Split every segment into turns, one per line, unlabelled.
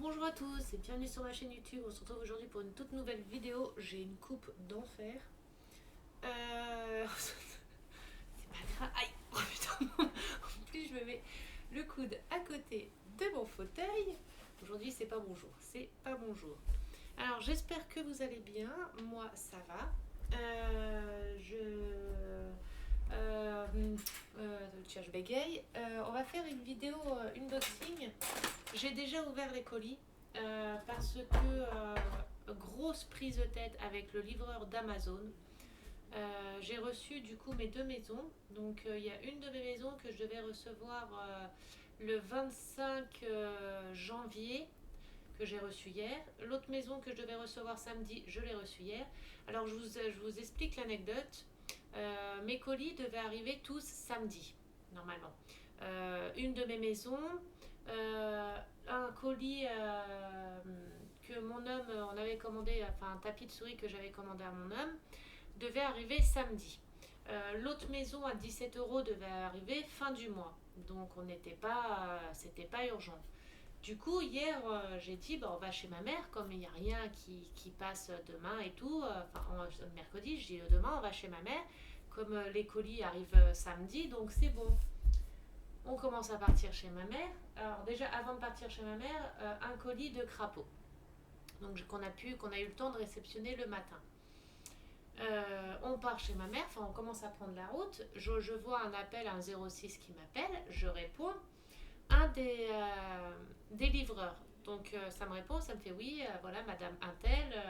Bonjour à tous et bienvenue sur ma chaîne YouTube. On se retrouve aujourd'hui pour une toute nouvelle vidéo. J'ai une coupe d'enfer. C'est pas grave. Aïe. Oh putain. En plus je me mets le coude à côté de mon fauteuil. Aujourd'hui c'est pas mon jour. C'est pas mon jour. Alors j'espère que vous allez bien. Moi ça va. Tiens, je bégaye. On va faire une vidéo unboxing. J'ai déjà ouvert les colis parce que grosse prise de tête avec le livreur d'Amazon. J'ai reçu du coup mes deux maisons. Donc il y a une de mes maisons que je devais recevoir le 25 janvier, que j'ai reçu hier. L'autre maison que je devais recevoir samedi, je l'ai reçue hier. Alors je vous explique l'anecdote. Mes colis devaient arriver tous samedi, normalement. Une de mes maisons, un colis que mon homme, on avait commandé, enfin un tapis de souris que j'avais commandé à mon homme, devait arriver samedi. L'autre maison à 17 € devait arriver fin du mois. Donc on n'était pas, c'était pas urgent. Du coup, hier, j'ai dit, bah, on va chez ma mère, comme il n'y a rien qui passe demain et tout. Mercredi, je dis, demain, on va chez ma mère, comme les colis arrivent samedi, donc c'est bon. On commence à partir chez ma mère. Alors déjà, avant de partir chez ma mère, un colis de crapaud. Donc qu'on a eu le temps de réceptionner le matin. On part chez ma mère, enfin on commence à prendre la route. Je vois un appel, un 06 qui m'appelle, je réponds. Un des livreurs. Donc ça me répond, ça me fait oui, voilà, madame Intel,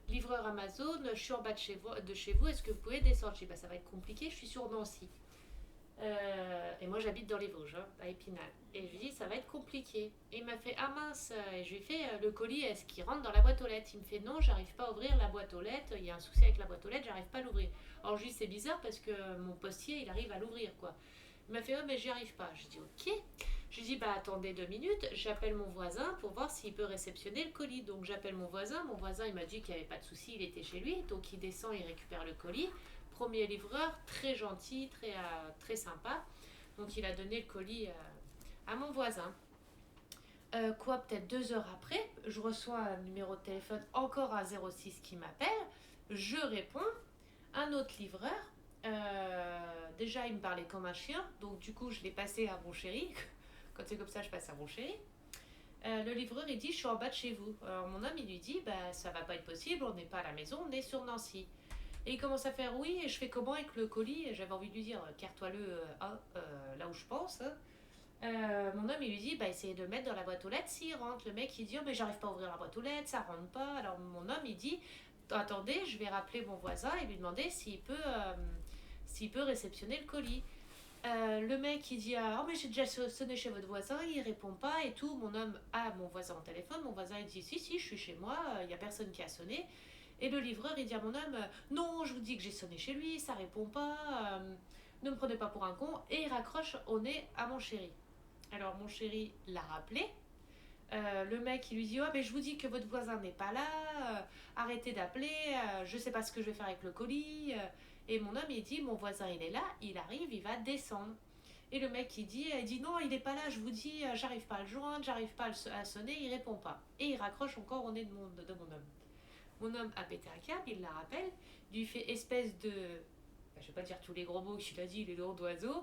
livreur Amazon, je suis en bas de chez vous, est-ce que vous pouvez descendre? Je dis, bah, ça va être compliqué, je suis sur Nancy. Et moi j'habite dans les Vosges, hein, à Épinal. Et je lui dis, ça va être compliqué. Et il m'a fait, ah mince, et je lui ai fait, le colis, est-ce qu'il rentre dans la boîte aux lettres? Il me fait, non, j'arrive pas à ouvrir la boîte aux lettres, il y a un souci avec la boîte aux lettres, j'arrive pas à l'ouvrir. Alors je lui dis, c'est bizarre parce que mon postier, il arrive à l'ouvrir, quoi. Il m'a fait, oh, mais j'y arrive pas. Je dis, ok. Je dis, bah attendez 2 minutes, j'appelle mon voisin pour voir s'il peut réceptionner le colis. Donc j'appelle mon voisin il m'a dit qu'il n'y avait pas de souci, il était chez lui. Donc il descend, il récupère le colis. Premier livreur, très gentil, très sympa. Donc il a donné le colis à mon voisin. Peut-être 2 heures après, je reçois un numéro de téléphone, encore un 06 qui m'appelle. Je réponds, un autre livreur. Déjà, il me parlait comme un chien, donc du coup, je l'ai passé à mon chéri. Quand c'est comme ça, je passe à mon chéri. Le livreur, il dit, je suis en bas de chez vous. Alors mon homme, il lui dit, bah, ça va pas être possible, on n'est pas à la maison, on est sur Nancy. Et il commence à faire, oui, et je fais comment avec le colis? Et j'avais envie de lui dire, carre-toi-le là où je pense. Mon homme, il lui dit, bah, essayez de le mettre dans la boîte aux lettres s'il rentre. Le mec, il dit, oh, mais j'arrive pas à ouvrir la boîte aux lettres, ça rentre pas. Alors mon homme, il dit, attendez, je vais rappeler mon voisin et lui demander s'il peut réceptionner le colis. Le mec il dit, ah, oh, mais j'ai déjà sonné chez votre voisin, il répond pas et tout. Mon homme a mon voisin au téléphone, mon voisin il dit, si, je suis chez moi, il y a personne qui a sonné. Et le livreur il dit à mon homme, non, je vous dis que j'ai sonné chez lui, ça répond pas, ne me prenez pas pour un con. Et il raccroche au nez à mon chéri. Alors mon chéri l'a rappelé. Le mec il lui dit, oh, mais je vous dis que votre voisin n'est pas là, arrêtez d'appeler, je sais pas ce que je vais faire avec le colis. Et mon homme il dit, mon voisin il est là, il arrive, il va descendre. Et le mec il dit non, il est pas là, je vous dis, j'arrive pas à le joindre, j'arrive pas à sonner, il répond pas. Et il raccroche encore au nez de mon homme. Mon homme a pété un câble, il la rappelle, lui fait espèce de, je vais pas dire tous les gros mots qu'il a dit, les noms d'oiseaux.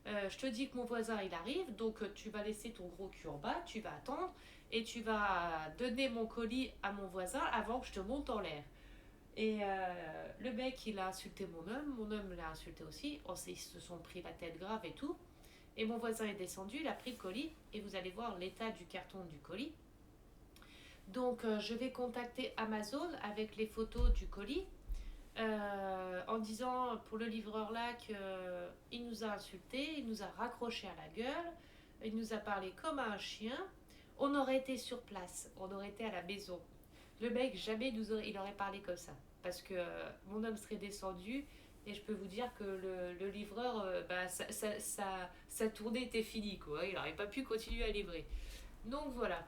Je te dis que mon voisin il arrive, donc tu vas laisser ton gros cul en bas, tu vas attendre et tu vas donner mon colis à mon voisin avant que je te monte en l'air. Et le mec il a insulté mon homme l'a insulté aussi, ils se sont pris la tête grave et tout. Et mon voisin est descendu, il a pris le colis et vous allez voir l'état du carton du colis. Donc je vais contacter Amazon avec les photos du colis. En disant pour le livreur là qu'il nous a insulté, il nous a raccroché à la gueule, il nous a parlé comme à un chien. On aurait été sur place, on aurait été à la maison. Le mec jamais il aurait parlé comme ça, parce que mon homme serait descendu et je peux vous dire que le livreur, bah, sa tournée était finie, quoi. Il n'aurait pas pu continuer à livrer. Donc voilà.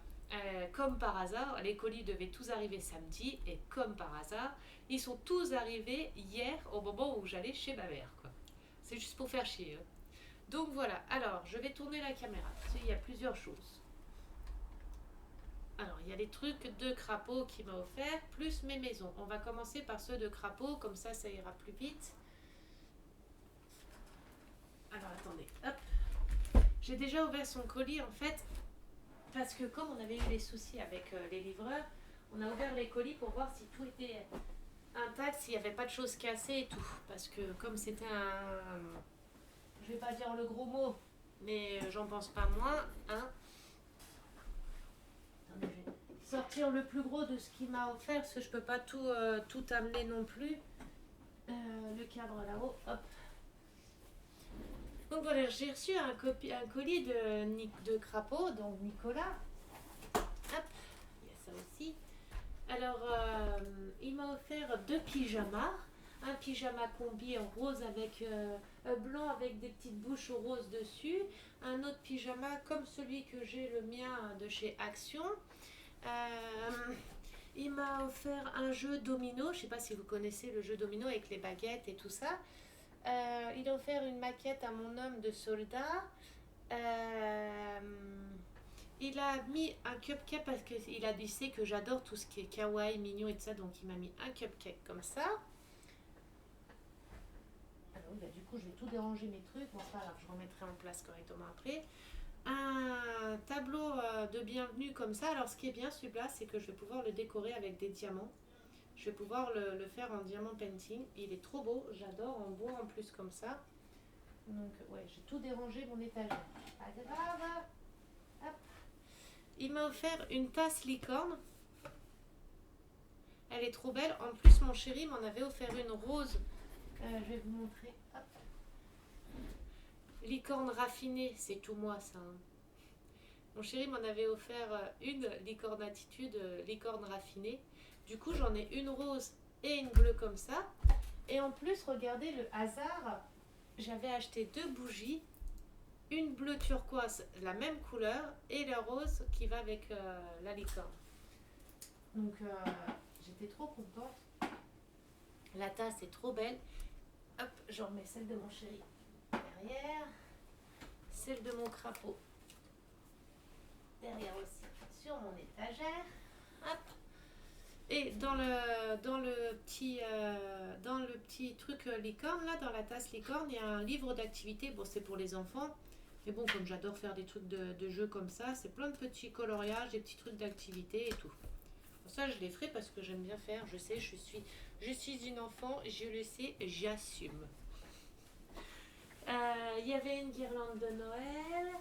Comme par hasard, les colis devaient tous arriver samedi et comme par hasard, ils sont tous arrivés hier au moment où j'allais chez ma mère, quoi. C'est juste pour faire chier. Hein. Donc voilà, alors je vais tourner la caméra parce qu'il y a plusieurs choses. y a les trucs de crapaud qu'il m'a offert, plus mes maisons. On va commencer par ceux de crapaud, comme ça ira plus vite. Alors attendez, hop. J'ai déjà ouvert son colis en fait, parce que comme on avait eu des soucis avec les livreurs, on a ouvert les colis pour voir si tout était intact, s'il n'y avait pas de choses cassées et tout. Parce que comme c'était un... Je vais pas dire le gros mot, mais j'en pense pas moins, hein. Attendez, je vais sortir le plus gros de ce qu'il m'a offert, parce que je peux pas tout amener non plus. Le cadre là-haut, hop. Donc voilà, j'ai reçu un colis de crapaud, donc Nicolas. Hop, il y a ça aussi. Alors, il m'a offert 2 pyjamas. Un pyjama combi en rose avec blanc avec des petites bouches roses dessus. Un autre pyjama comme celui que j'ai, le mien, de chez Action. Il m'a offert un jeu domino. Je ne sais pas si vous connaissez le jeu domino avec les baguettes et tout ça. Il a offert une maquette à mon homme de soldat. Il a mis un cupcake parce qu'il sait que j'adore tout ce qui est kawaii, mignon et tout ça. Donc il m'a mis un cupcake comme ça. Alors bah, du coup je vais tout déranger mes trucs. Bon, c'est pas grave, je remettrai en place correctement après. Un tableau de bienvenue comme ça. Alors ce qui est bien celui-là, c'est que je vais pouvoir le décorer avec des diamants. Je vais pouvoir le faire en diamant painting. Il est trop beau, j'adore, en bois en plus comme ça. Donc ouais, j'ai tout dérangé mon étagère. Pas grave. Hop. Il m'a offert une tasse licorne. Elle est trop belle. En plus, mon chéri m'en avait offert une rose. Je vais vous montrer. Hop. Licorne raffinée, c'est tout moi ça. Hein. Mon chéri m'en avait offert une licorne attitude, licorne raffinée. Du coup, j'en ai une rose et une bleue comme ça. Et en plus, regardez le hasard. J'avais acheté 2 bougies. Une bleue turquoise, la même couleur. Et le rose qui va avec la licorne. Donc, j'étais trop contente. La tasse est trop belle. Hop, j'en remets celle de mon chéri derrière. Celle de mon crapaud derrière aussi sur mon étagère. Hop. Et dans le petit truc licorne, là, dans la tasse licorne, il y a un livre d'activité. Bon, c'est pour les enfants. Mais bon, comme j'adore faire des trucs de jeux comme ça, c'est plein de petits coloriages, des petits trucs d'activité et tout. Pour ça, je les ferai parce que j'aime bien faire. Je sais, je suis une enfant, je le sais, j'assume. Il y avait une guirlande de Noël.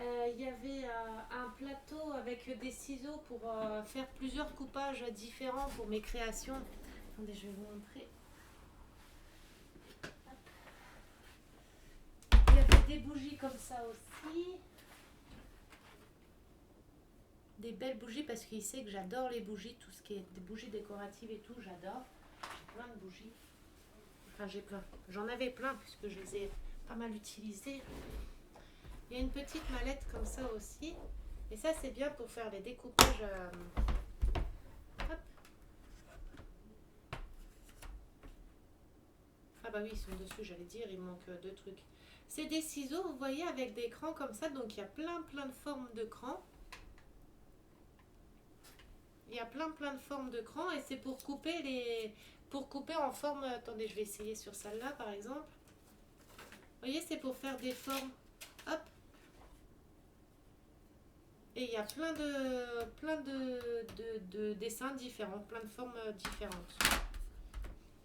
Il y avait un plateau avec des ciseaux pour faire plusieurs coupages différents pour mes créations. Attendez, je vais vous montrer. Hop. Il y avait des bougies comme ça aussi. Des belles bougies parce qu'il sait que j'adore les bougies, tout ce qui est des bougies décoratives et tout, j'adore. J'ai plein de bougies. Enfin, j'ai plein. J'en avais plein puisque je les ai pas mal utilisées. Il y a une petite mallette comme ça aussi. Et ça, c'est bien pour faire les découpages. Hop. Ah bah oui, ils sont dessus, j'allais dire, il manque 2 trucs. C'est des ciseaux, vous voyez, avec des crans comme ça. Donc, il y a plein de formes de crans. Il y a plein de formes de crans. Et c'est pour couper en forme... Attendez, je vais essayer sur celle-là, par exemple. Vous voyez, c'est pour faire des formes. Hop. Et il y a plein de dessins différents, plein de formes différentes.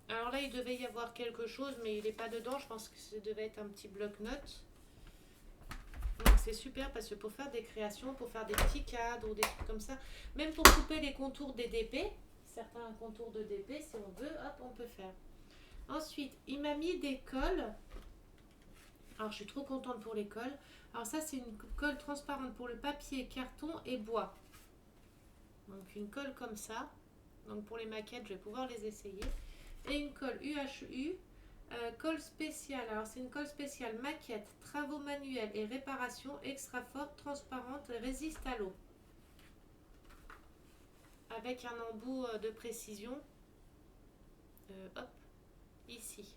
Alors là, il devait y avoir quelque chose, mais il n'est pas dedans. Je pense que ça devait être un petit bloc-notes. Donc c'est super parce que pour faire des créations, pour faire des petits cadres ou des trucs comme ça, même pour couper les contours des DP, certains contours de DP, si on veut, hop, on peut faire. Ensuite, il m'a mis des cols. Alors, je suis trop contente pour les cols. Alors ça, c'est une colle transparente pour le papier, carton et bois. Donc, une colle comme ça. Donc, pour les maquettes, je vais pouvoir les essayer. Et une colle UHU, colle spéciale. Alors, c'est une colle spéciale maquette, travaux manuels et réparation extra forte, transparente, résiste à l'eau. Avec un embout de précision. Hop, ici.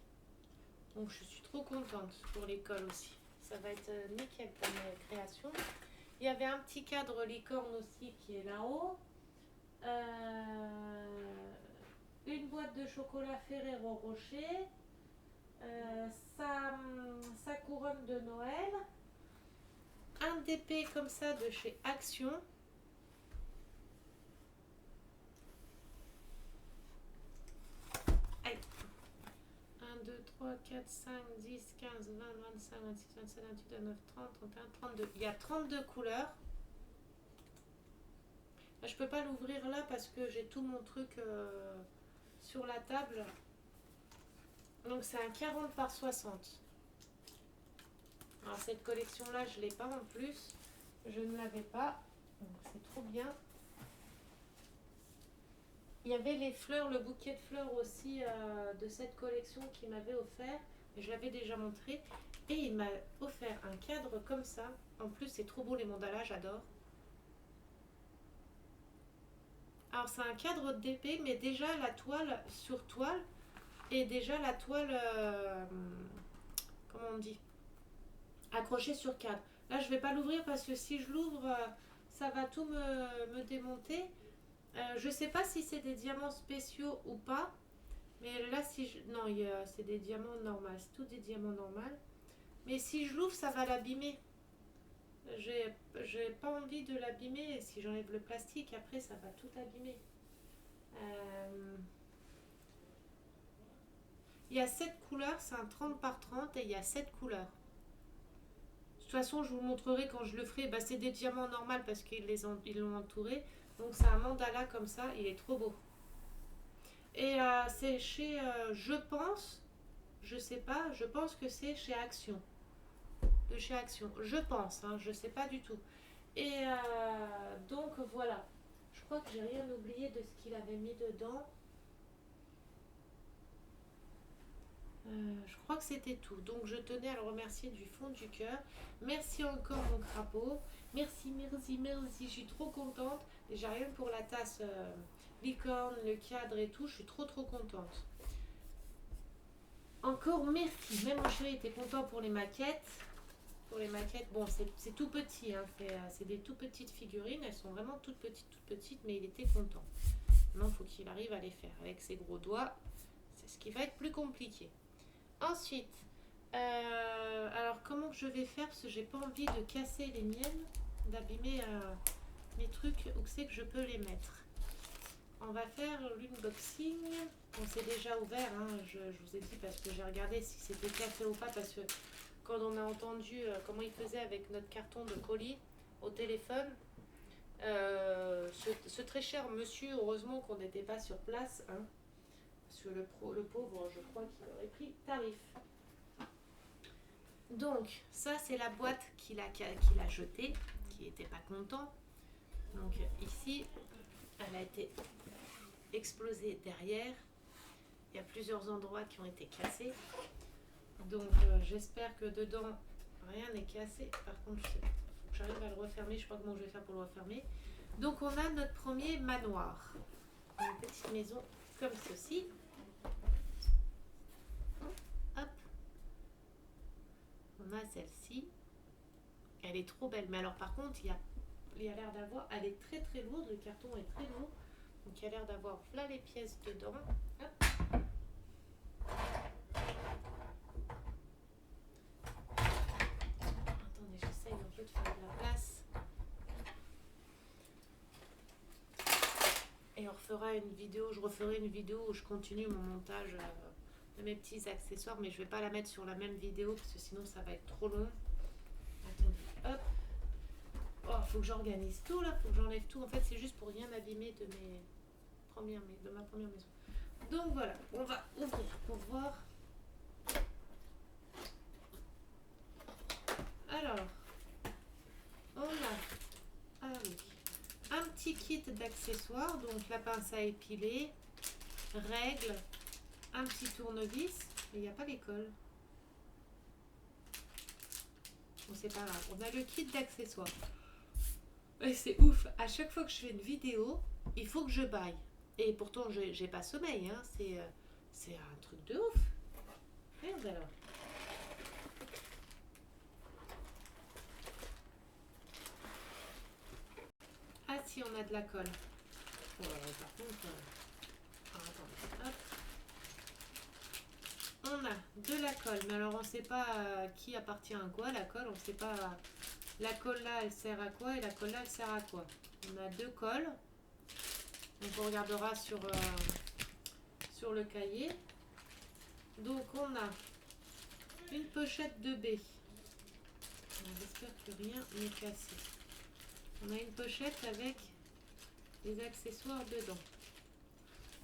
Donc je suis trop contente pour les cols aussi. Ça va être nickel pour mes créations. Il y avait un petit cadre licorne aussi qui est là-haut. Une boîte de chocolat Ferrero Rocher, sa, sa couronne de Noël, un DP comme ça de chez Action. Allez. 1, 2, 3, 4, 5, 10, 15, 20, 25, 26, 27, 28, 29, 30, 31, 32. Il y a 32 couleurs. Je peux pas l'ouvrir là parce que j'ai tout mon truc sur la table. Donc c'est un 40 par 60. Alors cette collection là je l'ai pas en plus. Je ne l'avais pas. Donc c'est trop bien. Il y avait les fleurs, le bouquet de fleurs aussi de cette collection qu'il m'avait offert. Mais je l'avais déjà montré. Et il m'a offert un cadre comme ça. En plus c'est trop beau les mandalas, j'adore. Alors c'est un cadre d'épée mais déjà la toile sur toile. Et déjà la toile, comment on dit, accrochée sur cadre. Là, je ne vais pas l'ouvrir parce que si je l'ouvre, ça va tout me démonter. Je ne sais pas si c'est des diamants spéciaux ou pas. Mais là, si je... Non, c'est des diamants normaux. C'est tout des diamants normaux. Mais si je l'ouvre, ça va l'abîmer. J'ai pas envie de l'abîmer. Et si j'enlève le plastique, après, ça va tout abîmer. Il y a 7 couleurs, c'est un 30 par 30 et il y a 7 couleurs. De toute façon, je vous montrerai quand je le ferai. Bah, c'est des diamants normaux parce qu'ils l'ont entouré. Donc c'est un mandala comme ça, il est trop beau. Et c'est chez, je pense, je sais pas, je pense que c'est chez Action. De chez Action, je pense, hein, je sais pas du tout. Et donc voilà. Je crois que j'ai rien oublié de ce qu'il avait mis dedans. Je crois que c'était tout. Donc je tenais à le remercier du fond du cœur. Merci encore mon crapaud. Merci, merci, merci. Je suis trop contente. Déjà rien que pour la tasse licorne, le cadre et tout, je suis trop contente. Encore merci. Même mon chéri était content pour les maquettes. Pour les maquettes, bon c'est tout petit. Hein. C'est des tout petites figurines. Elles sont vraiment toutes petites, mais il était content. Maintenant il faut qu'il arrive à les faire avec ses gros doigts. C'est ce qui va être plus compliqué. Ensuite, alors comment je vais faire parce que j'ai pas envie de casser les miennes, d'abîmer mes trucs où c'est que je peux les mettre. On va faire l'unboxing. On s'est déjà ouvert, hein, je vous ai dit parce que j'ai regardé si c'était cassé ou pas parce que quand on a entendu comment il faisait avec notre carton de colis au téléphone, ce très cher monsieur, heureusement qu'on n'était pas sur place, hein, parce que le pauvre, je crois qu'il aurait pris tarif. Donc, ça, c'est la boîte qu'il a jetée, qui n'était pas content. Donc, ici, elle a été explosée derrière. Il y a plusieurs endroits qui ont été cassés. Donc, j'espère que dedans, rien n'est cassé. Par contre, il faut que j'arrive à le refermer. Je sais pas comment je vais faire pour le refermer. Donc, on a notre premier manoir. Une petite maison comme ceci. Hop. On a celle-ci. Elle est trop belle. Mais alors, par contre, il y a l'air d'avoir... Elle est très lourde. Le carton est très lourd. Donc, il y a l'air d'avoir là les pièces dedans. Hop. Attendez, j'essaye un peu de faire de la place. Et on refera une vidéo. Je referai une vidéo où je continue mon montage de mes petits accessoires. Mais je ne vais pas la mettre sur la même vidéo parce que sinon, ça va être trop long. Attendez, hop. Oh, faut que j'organise tout là, faut que j'enlève tout. En fait, c'est juste pour rien abîmer de ma première maison. Donc voilà, on va ouvrir pour voir. Alors, on a un petit kit d'accessoires, donc la pince à épiler, règles, un petit tournevis, mais il n'y a pas les cols. Bon, c'est pas grave. On a le kit d'accessoires. Ouais, c'est ouf. À chaque fois que je fais une vidéo, il faut que je baille. Et pourtant, j'ai pas sommeil. Hein. C'est un truc de ouf. Merde alors. Ah si, on a de la colle. par contre, attendez, hop. On a de la colle, mais alors on ne sait pas qui appartient à quoi. La colle, on ne sait pas. La colle là, elle sert à quoi et la colle là, elle sert à quoi. On a deux colles. Donc on regardera sur le cahier. Donc on a une pochette de B. J'espère que rien n'est cassé. On a une pochette avec des accessoires dedans.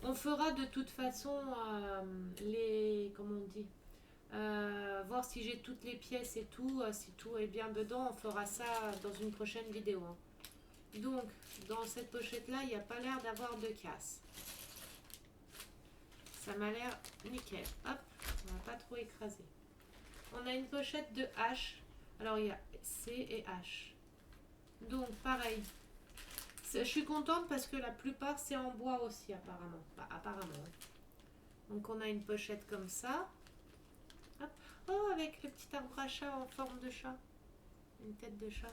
On fera de toute façon comment on dit, voir si j'ai toutes les pièces et tout, si tout est bien dedans. On fera ça dans une prochaine vidéo. Hein. Donc, dans cette pochette-là, il n'y a pas l'air d'avoir de casse. Ça m'a l'air nickel. Hop, on va pas trop écraser. On a une pochette de H. Alors, il y a C et H. Donc, pareil. Je suis contente parce que la plupart, c'est en bois aussi, apparemment. Bah, apparemment. Donc, on a une pochette comme ça. Hop. Oh, avec le petit arbre à chat en forme de chat. Une tête de chat.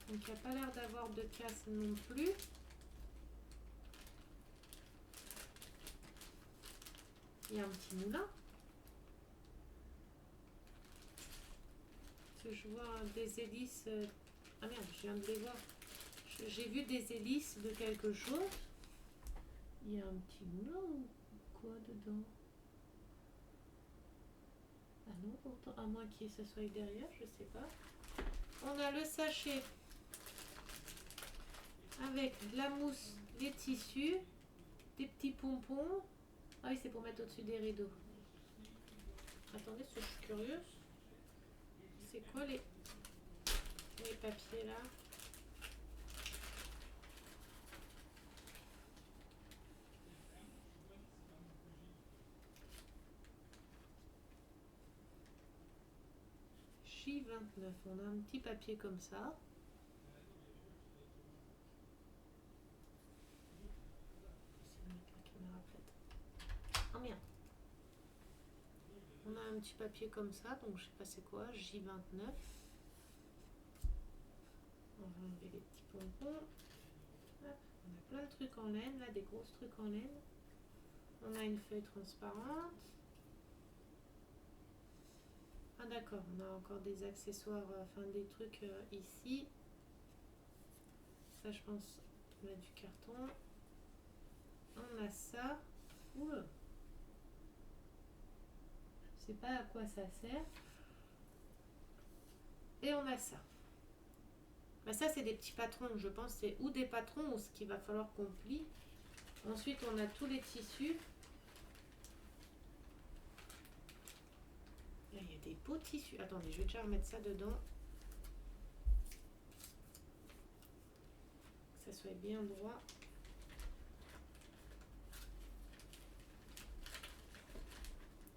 Donc, il n'y a pas l'air d'avoir de casse non plus. Il y a un petit moulin. Je vois des hélices. Ah merde, je viens de les voir. J'ai vu des hélices de quelque chose. Il y a un petit moulin ou quoi dedans? Ah non, pourtant, à moins qu'il se soit derrière, je sais pas. On a le sachet avec de la mousse, les tissus, des petits pompons. Ah oui, c'est pour mettre au-dessus des rideaux. Attendez, je suis curieuse. C'est quoi les papiers là? J29, on a un petit papier comme ça. Oh merde. On a un petit papier comme ça, donc je sais pas c'est quoi, J29. On va enlever les petits pompons. Hop. On a plein de trucs en laine, là, des grosses trucs en laine. On a une feuille transparente. Ah d'accord, on a encore des accessoires, enfin des trucs ici. Ça je pense, on a du carton. On a ça. Ouh. Je sais pas à quoi ça sert. Et on a ça. Bah ça c'est des petits patrons, je pense c'est ou des patrons ou ce qu'il va falloir qu'on plie. Ensuite on a tous les tissus. Là il y a des beaux tissus. Attendez, je vais déjà remettre ça dedans. Que ça soit bien droit.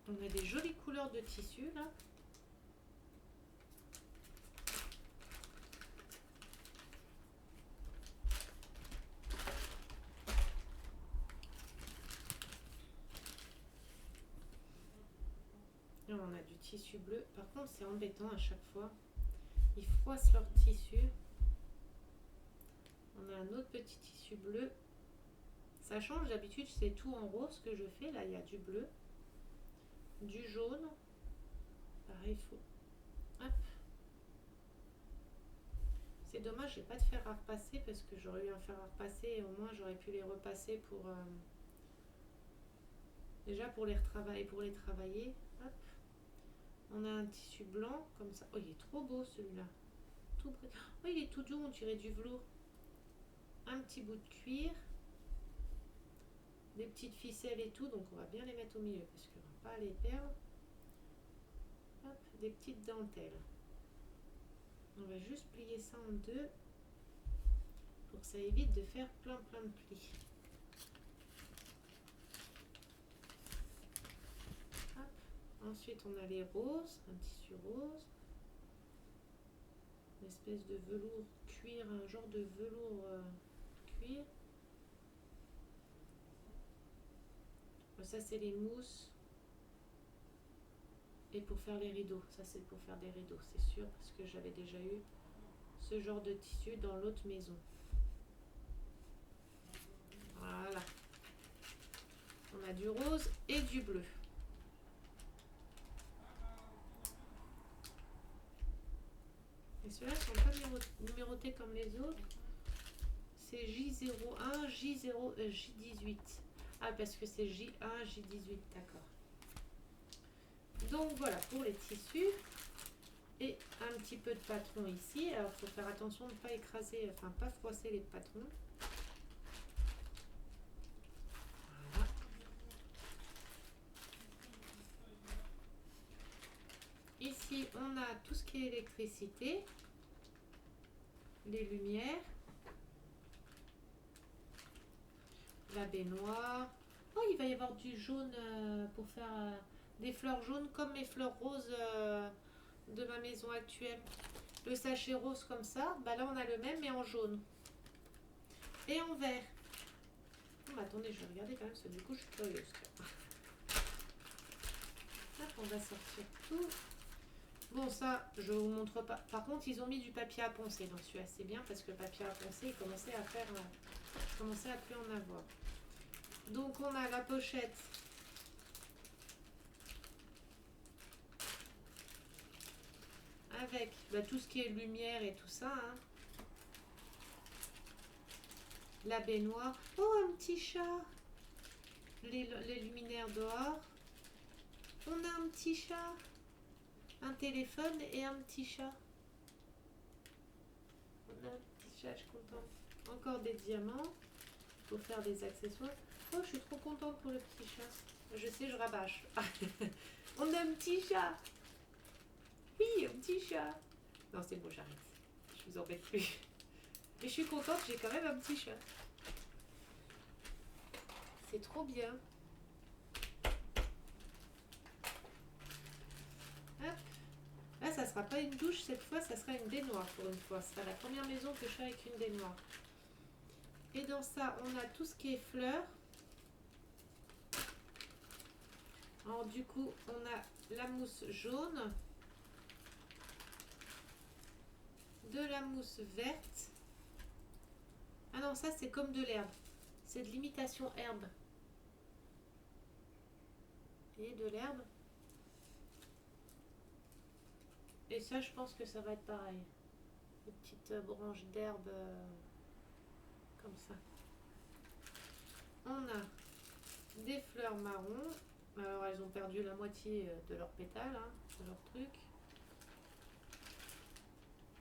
On a des jolies couleurs de tissu là. Là, on a du tissu bleu. Par contre, c'est embêtant à chaque fois. Ils froissent leur tissu. On a un autre petit tissu bleu. Ça change, d'habitude c'est tout en rose que je fais. Là, il y a du bleu, du jaune. Pareil, il faut... Hop. C'est dommage, j'ai pas de fer à repasser parce que j'aurais eu un fer à repasser et au moins j'aurais pu les repasser pour... déjà pour les retravailler, pour les travailler. Hop. On a un tissu blanc comme ça. Oh, il est trop beau celui-là. Tout... Oh, il est tout doux, on dirait du velours. Un petit bout de cuir. Des petites ficelles et tout, donc on va bien les mettre au milieu parce qu'on va pas les perdre. Hop, des petites dentelles. On va juste plier ça en deux pour que ça évite de faire plein de plis. Hop. Ensuite on a les roses, un tissu rose, une espèce de velours cuir, un genre de velours cuir. Ça c'est les mousses. Et pour faire les rideaux, ça c'est pour faire des rideaux, c'est sûr, parce que j'avais déjà eu ce genre de tissu dans l'autre maison. Voilà. On a du rose et du bleu. Et ceux-là ne sont pas numérotés comme les autres. C'est J01, J18. Ah, parce que c'est J1, J18, d'accord. Donc voilà pour les tissus. Et un petit peu de patron ici. Alors, il faut faire attention de ne pas écraser, enfin pas froisser les patrons. Voilà. Ici, on a tout ce qui est électricité, les lumières, la baignoire. Oh, il va y avoir du jaune pour faire des fleurs jaunes comme mes fleurs roses de ma maison actuelle. Le sachet rose comme ça, bah là on a le même mais en jaune. Et en vert. Oh, bah attendez, je vais regarder quand même, parce que du coup je suis curieuse. Hop, on va sortir tout. Bon, ça, je vous montre pas. Par contre, ils ont mis du papier à poncer, donc celui-là c'est bien parce que le papier à poncer, il commençait à faire, je commençais à plus en avoir. Donc on a la pochette. Avec bah, tout ce qui est lumière et tout ça. Hein. La baignoire. Oh, un petit chat. Les luminaires dehors. On a un petit chat. Un téléphone et un petit chat. On a un petit chat, je suis contente. Encore des diamants. Pour faire des accessoires. Oh, je suis trop contente pour le petit chat. Je sais, je rabâche. On a un petit chat. Oui, un petit chat. Non, c'est bon, j'arrête. Je vous embête plus. Mais je suis contente, j'ai quand même un petit chat. C'est trop bien. Hop. Là, ça sera pas une douche cette fois, ça sera une baignoire pour une fois. Ce sera la première maison que je fais avec une baignoire. Et dans ça, on a tout ce qui est fleurs. Alors du coup, on a la mousse jaune, de la mousse verte. Ah non, ça c'est comme de l'herbe. C'est de l'imitation herbe. Et de l'herbe. Et ça, je pense que ça va être pareil. Des petites branches d'herbe comme ça. On a des fleurs marron. Alors, elles ont perdu la moitié de leurs pétales, hein, de leur truc.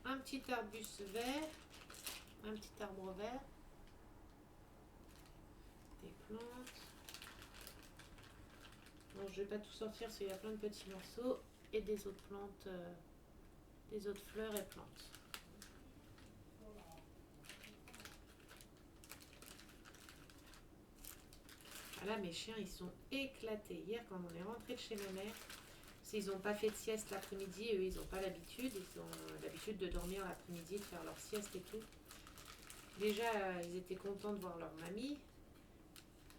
Un petit arbuste vert. Un petit arbre vert. Des plantes. Bon, je vais pas tout sortir parce qu'il y a plein de petits morceaux. Et des autres plantes, des autres fleurs et plantes. Ah là, mes chiens, ils sont éclatés. Hier, quand on est rentré de chez ma mère, ils n'ont pas fait de sieste l'après-midi, eux, ils n'ont pas l'habitude. Ils ont l'habitude de dormir l'après-midi, de faire leur sieste et tout. Déjà, ils étaient contents de voir leur mamie.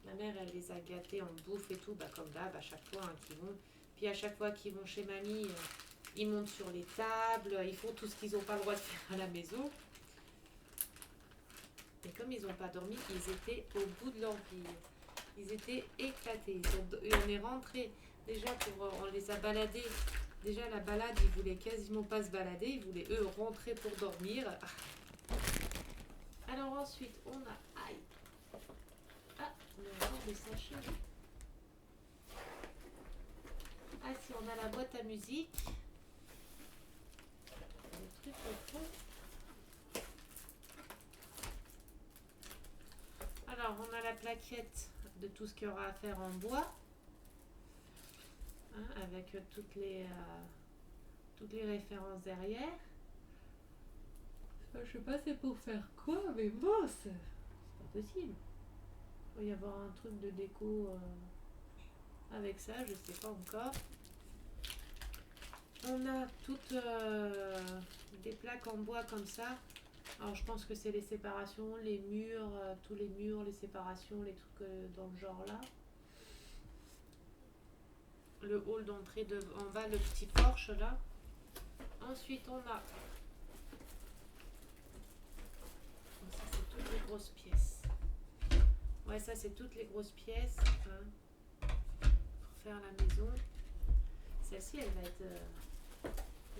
Ma mère, elle les a gâtés en bouffe et tout, bah, comme d'hab, à chaque fois hein, qu'ils vont. Puis à chaque fois qu'ils vont chez mamie, ils montent sur les tables, ils font tout ce qu'ils n'ont pas le droit de faire à la maison. Et comme ils n'ont pas dormi, ils étaient au bout de leur vie. Ils étaient éclatés. Et on est rentré déjà on les a baladés. Déjà la balade, ils voulaient quasiment pas se balader. Ils voulaient eux rentrer pour dormir. Alors ensuite, on a... Aïe. Ah, on a encore des sachets. Ah si, on a la boîte à musique. Des trucs au fond. Alors, on a la plaquette de tout ce qu'il y aura à faire en bois. Hein, avec toutes les références derrière. Je sais pas c'est pour faire quoi, mais bon, c'est pas possible. Il va y avoir un truc de déco avec ça, je sais pas encore. On a toutes des plaques en bois comme ça. Alors je pense que c'est les séparations, les murs, tous les murs, les séparations, les trucs dans le genre là. Le hall d'entrée en bas, le petit porche là. Ensuite on a... Ça c'est toutes les grosses pièces. Ouais, ça c'est toutes les grosses pièces hein, pour faire la maison. Celle-ci, elle va être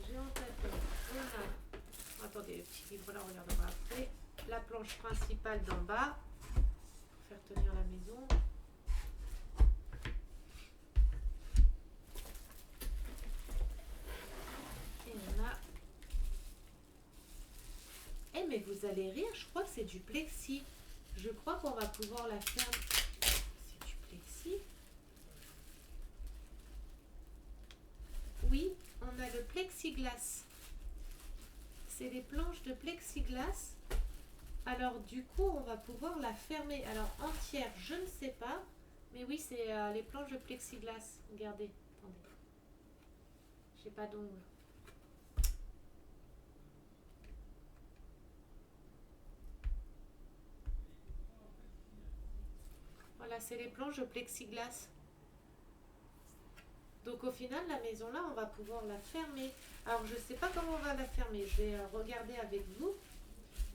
géante à faire. On a, attendez, le petit livre là, on regardera après. La planche principale d'en bas pour faire tenir la maison. Et on a. Eh mais vous allez rire, je crois que c'est du plexi. Je crois qu'on va pouvoir la faire. C'est du plexi. Oui, on a le plexiglas. C'est les planches de plexiglas. Alors du coup, on va pouvoir la fermer. Alors entière, je ne sais pas. Mais oui, c'est les planches de plexiglas. Regardez, attendez. J'ai pas d'ongles. Voilà, c'est les planches de plexiglas. Donc au final, la maison là, on va pouvoir la fermer. Alors je ne sais pas comment on va la fermer. Je vais regarder avec vous.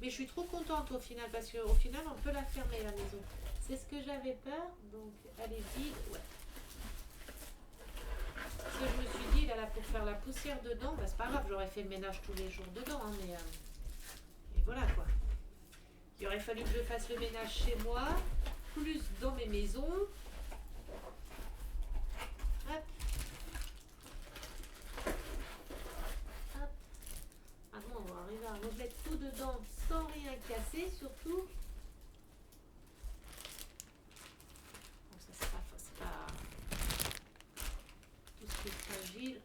Mais je suis trop contente au final parce qu'au final, on peut la fermer la maison. C'est ce que j'avais peur. Donc allez-y. Ouais. Parce que je me suis dit, là, pour faire la poussière dedans, bah, c'est pas grave, j'aurais fait le ménage tous les jours dedans. Hein, mais et voilà quoi. Il aurait fallu que je fasse le ménage chez moi, plus dans mes maisons. Hop. Hop. Ah bon, on va arriver à remettre tout dedans sans rien casser, surtout. Bon, ça c'est pas tout ce qui est fragile.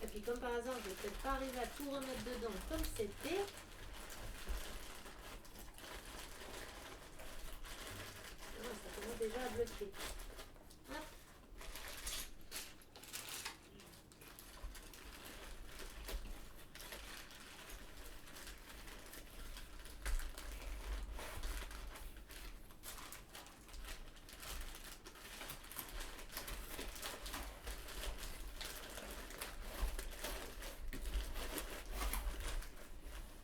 Et puis comme par hasard, je vais peut-être pas arriver à tout remettre dedans comme c'était. Ça commence déjà à bloquer. Hop.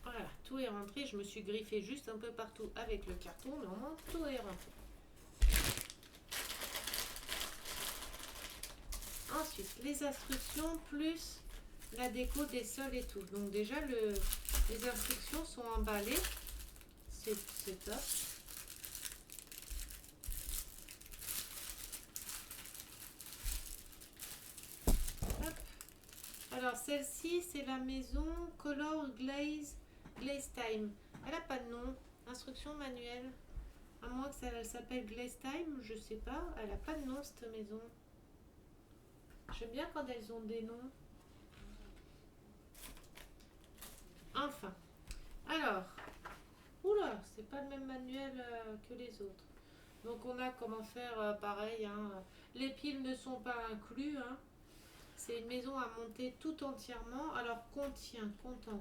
Voilà, tout est rentré. Je me suis griffé juste un peu partout avec le carton, mais au moins tout est rentré. Ensuite, les instructions plus la déco des sols et tout. Donc déjà, les instructions sont emballées. C'est top. Hop. Alors celle-ci, c'est la maison Color Glaze Time. Elle n'a pas de nom. Instruction manuelle. À moins que ça elle s'appelle Glaze Time, je sais pas. Elle n'a pas de nom cette maison. J'aime bien quand elles ont des noms. Enfin. Alors. Oula, c'est pas le même manuel que les autres. Donc on a comment faire pareil. Hein. Les piles ne sont pas inclus. Hein. C'est une maison à monter tout entièrement. Alors content.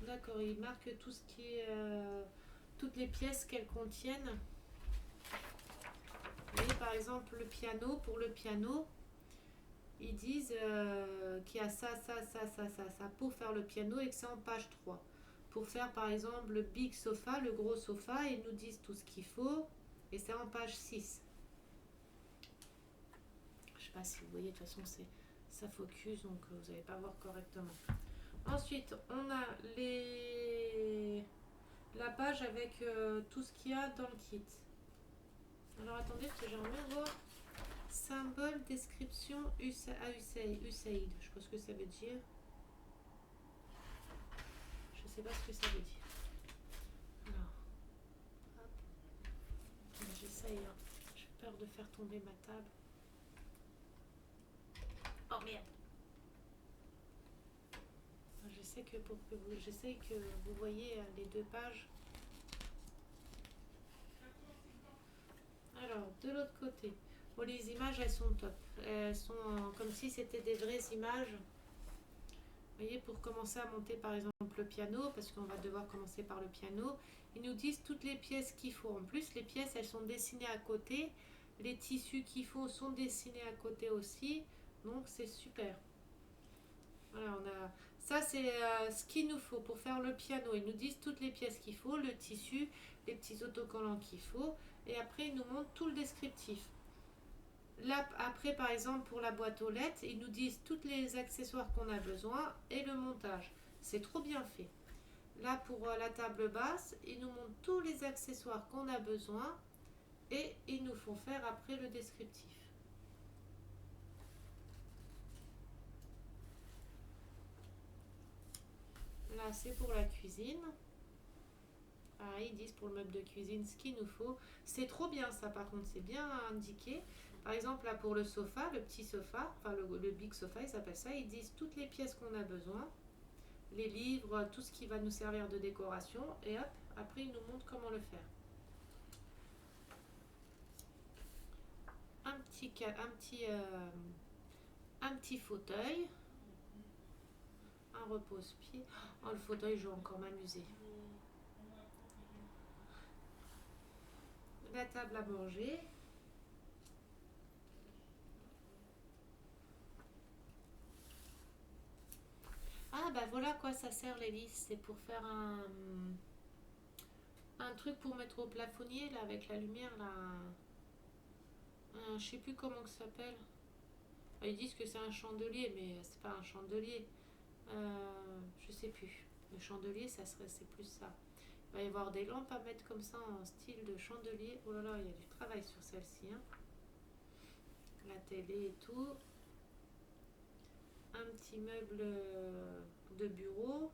D'accord, il marque tout ce qui est toutes les pièces qu'elles contiennent. Vous voyez par exemple le piano, pour le piano, ils disent qu'il y a ça pour faire le piano et que c'est en page 3. Pour faire par exemple le big sofa, le gros sofa, ils nous disent tout ce qu'il faut et c'est en page 6. Je sais pas si vous voyez, de toute façon ça focus donc vous n'allez pas voir correctement. Ensuite, on a la page avec tout ce qu'il y a dans le kit. Alors attendez, parce que j'aimerais voir symbole, description, USAID. Je sais pas ce que ça veut dire. Je sais pas ce que ça veut dire. Alors, hop. J'essaye. Hein. J'ai peur de faire tomber ma table. Oh merde. J'essaie que vous voyez les deux pages. Alors, de l'autre côté, bon, les images, elles sont top. Elles sont comme si c'était des vraies images. Vous voyez, pour commencer à monter, par exemple, exemple le piano, parce qu'on va devoir commencer par le piano. Ils nous disent toutes les pièces qu'il faut. En plus, les pièces, elles sont dessinées à côté. Les tissus qu'il faut sont dessinés à côté aussi. Donc, c'est super. Voilà, ça, c'est ce qu'il nous faut pour faire le piano. Ils nous disent toutes les pièces qu'il faut, le tissu, les petits autocollants qu'il faut. Et après, ils nous montrent tout le descriptif. Là, après, par exemple, pour la boîte aux lettres, ils nous disent tous les accessoires qu'on a besoin et le montage. C'est trop bien fait. Là, pour la table basse, ils nous montrent tous les accessoires qu'on a besoin et ils nous font faire après le descriptif. Là, c'est pour la cuisine. Ah, ils disent pour le meuble de cuisine ce qu'il nous faut. C'est trop bien ça, par contre, c'est bien indiqué. Par exemple, là, pour le sofa, le petit sofa, enfin le big sofa, ils s'appellent ça, ils disent toutes les pièces qu'on a besoin, les livres, tout ce qui va nous servir de décoration, et hop, après, ils nous montrent comment le faire. Un petit fauteuil, un repose-pied. Oh, le fauteuil, je vais encore m'amuser. La table à manger. Ah bah voilà à quoi ça sert l'hélice, c'est pour faire un truc pour mettre au plafonnier là avec la lumière là. Je sais plus comment ça s'appelle. Ils disent que c'est un chandelier mais c'est pas un chandelier. Je sais plus. Le chandelier c'est plus ça. Il va y avoir des lampes à mettre comme ça en style de chandelier. Oh là là, il y a du travail sur celle-ci. Hein. La télé et tout. Un petit meuble de bureau.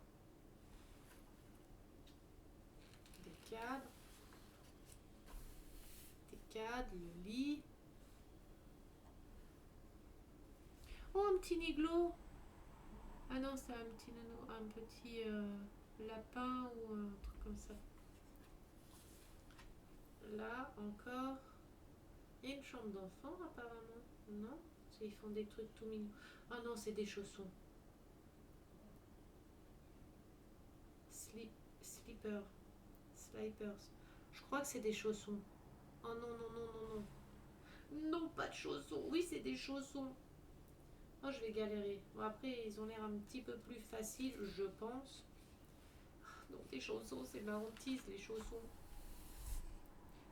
Des cadres, le lit. Oh, un petit niglo. Ah non, c'est un petit lapin ou un truc comme ça. Là, encore. Il y a une chambre d'enfant, apparemment. Non? Ils font des trucs tout mignons. Ah non, c'est des chaussons. Slipper. Slippers. Je crois que c'est des chaussons. Oh non, non, non, non, non. Non, pas de chaussons. Oui, c'est des chaussons. Oh, je vais galérer. Bon, après, ils ont l'air un petit peu plus faciles, je pense. Donc, des chaussons, c'est ma hantise, les chaussons.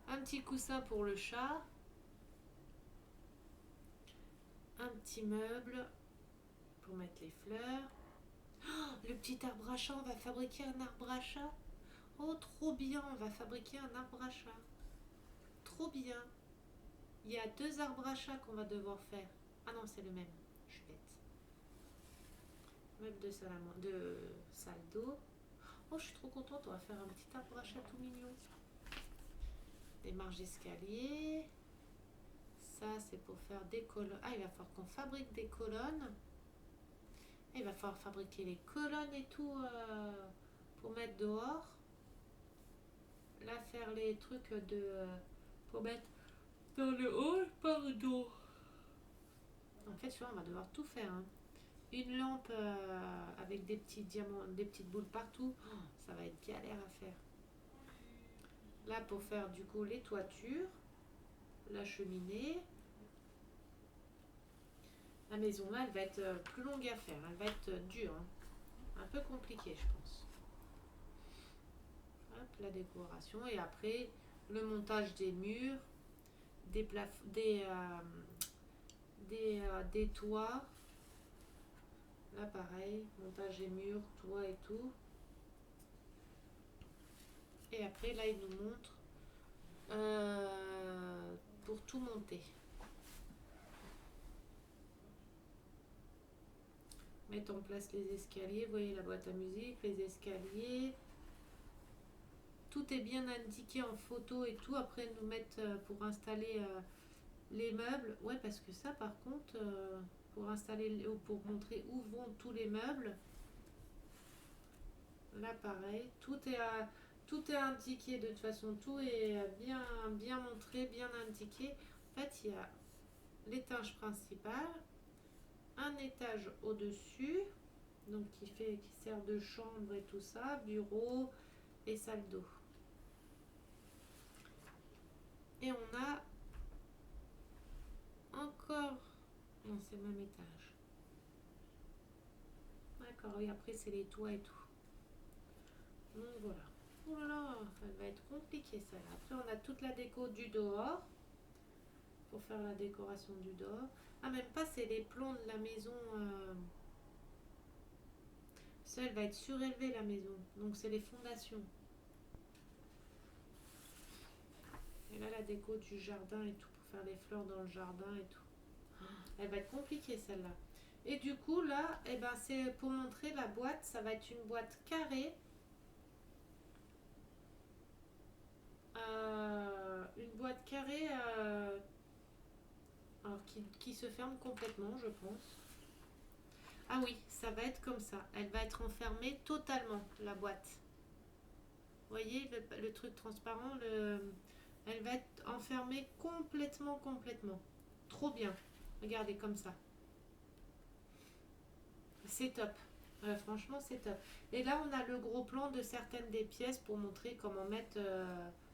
Un petit coussin pour le chat. Un petit meuble pour mettre les fleurs. Oh, le petit arbre à chat, on va fabriquer un arbre à chat. Oh, trop bien, on va fabriquer un arbre à chat. Trop bien. Il y a 2 arbres à chat qu'on va devoir faire. Ah non, c'est le même. Je suis bête. Meuble de salle d'eau. Oh, je suis trop contente, on va faire un petit arbre à chat tout mignon. Des marches d'escalier. Ça, c'est pour faire des colonnes. Ah, il va falloir qu'on fabrique des colonnes. Il va falloir fabriquer les colonnes et tout pour mettre dehors. Là, faire les trucs pour mettre dans le hall, pardon. En fait, tu vois, on va devoir tout faire. Hein. Une lampe avec des petits diamants, des petites boules partout. Oh, ça va être galère à faire. Là, pour faire du coup les toitures, la cheminée. La maison là, elle va être plus longue à faire. Elle va être dure. Hein. Un peu compliquée, je pense. Hop, la décoration. Et après, le montage des murs, des toits. Là, pareil, montage des murs, toits et tout. Et après, là, il nous montre pour tout monter. Mettre en place les escaliers. Vous voyez la boîte à musique, les escaliers. Tout est bien indiqué en photo et tout. Après, nous mettre pour installer les meubles. Ouais, parce que ça, par contre, pour montrer où vont tous les meubles. Là, pareil, tout est indiqué de toute façon, tout est bien montré, bien indiqué. En fait, il y a l'étage principal, un étage au-dessus, Donc qui sert de chambre et tout ça, bureau et salle d'eau. Et on a encore... Non, c'est le même étage. D'accord, et après c'est les toits et tout. Donc voilà. Oh là là, elle va être compliquée celle-là. Après on a toute la déco du dehors. Pour faire la décoration du dehors. Ah, même pas, c'est les plombs de la maison. Ça, elle va être surélevée la maison. Donc c'est les fondations. Et là, la déco du jardin et tout, pour faire les fleurs dans le jardin et tout. Elle va être compliquée celle-là. Et du coup, là, eh ben, c'est pour montrer la boîte. Ça va être une boîte carrée. Une boîte carrée alors, qui se ferme complètement, je pense. Ah oui, ça va être comme ça. Elle va être enfermée totalement, la boîte. Vous voyez le truc transparent, elle va être enfermée complètement. Trop bien. Regardez comme ça. C'est top. Franchement, c'est top. Et là, on a le gros plan de certaines des pièces pour montrer comment mettre,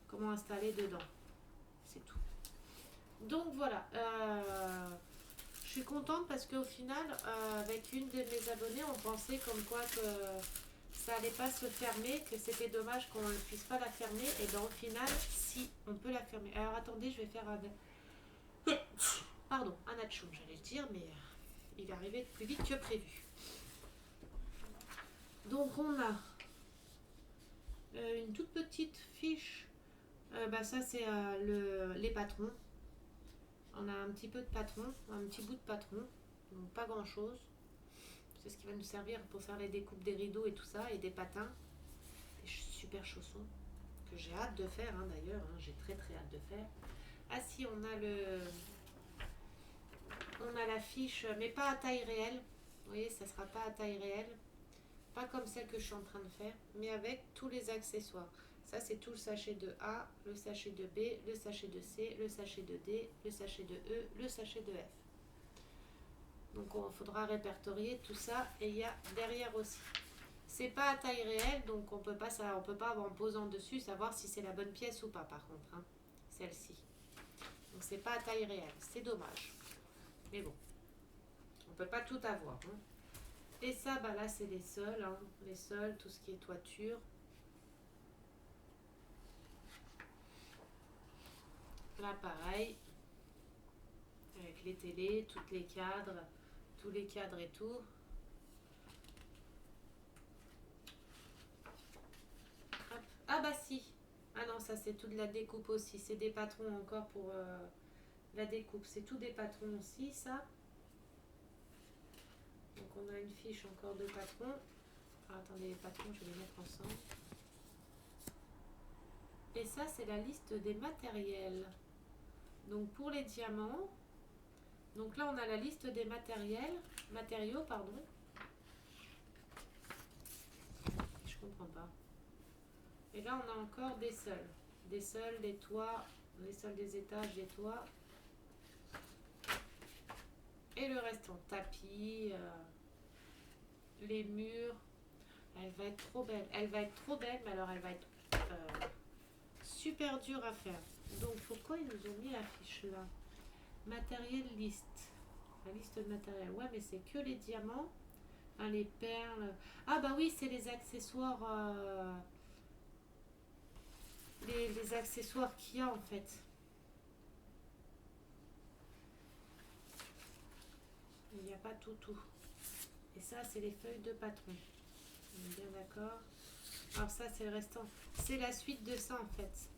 comment installer dedans. C'est tout. Donc voilà. Je suis contente parce qu'au final, avec une de mes abonnées, on pensait comme quoi que ça allait pas se fermer, que c'était dommage qu'on ne puisse pas la fermer. Et bien au final, si, on peut la fermer. Alors attendez, je vais faire un... Pardon, un atchoum, j'allais le dire, mais il est arrivé plus vite que prévu. Donc on a une toute petite fiche. Ça c'est les patrons. On a un petit peu de patron, un petit bout de patron, donc pas grand chose. C'est ce qui va nous servir pour faire les découpes des rideaux et tout ça, et des patins, des super chaussons que j'ai hâte de faire d'ailleurs, j'ai très hâte de faire. Ah si, on a la fiche, mais pas à taille réelle. Vous voyez, ça sera pas à taille réelle, pas comme celle que je suis en train de faire, mais avec tous les accessoires. Ça, c'est tout le sachet de A, le sachet de B, le sachet de C, le sachet de D, le sachet de E, le sachet de F. Donc, il faudra répertorier tout ça. Et il y a derrière aussi. C'est pas à taille réelle, donc on peut pas en posant dessus savoir si c'est la bonne pièce ou pas, par contre. Celle-ci. Donc, c'est pas à taille réelle. C'est dommage. Mais bon. On peut pas tout avoir. Et ça, là, c'est les sols. Les sols, tout ce qui est toiture. Là, pareil, avec les télés, tous les cadres et tout. Hop. Ah bah si. Ah non, ça c'est tout de la découpe aussi. C'est des patrons encore pour la découpe. C'est tout des patrons aussi, ça. Donc on a une fiche encore de patrons. Ah, attendez, les patrons, je vais les mettre ensemble. Et ça, c'est la liste des matériels. Donc pour les diamants, donc là on a la liste des matériaux, pardon. Je comprends pas. Et là on a encore des sols, des toits, les sols des étages, des toits. Et le reste en tapis, les murs. Elle va être trop belle. Mais alors elle va être super dure à faire. Donc pourquoi ils nous ont mis la fiche là? Matériel liste. La liste de matériel. Ouais, mais c'est que les diamants. Les perles. Ah bah oui, c'est les accessoires. Les accessoires qu'il y a en fait. Il n'y a pas tout. Et ça, c'est les feuilles de patron. On est bien d'accord. Alors ça, c'est le restant. C'est la suite de ça en fait.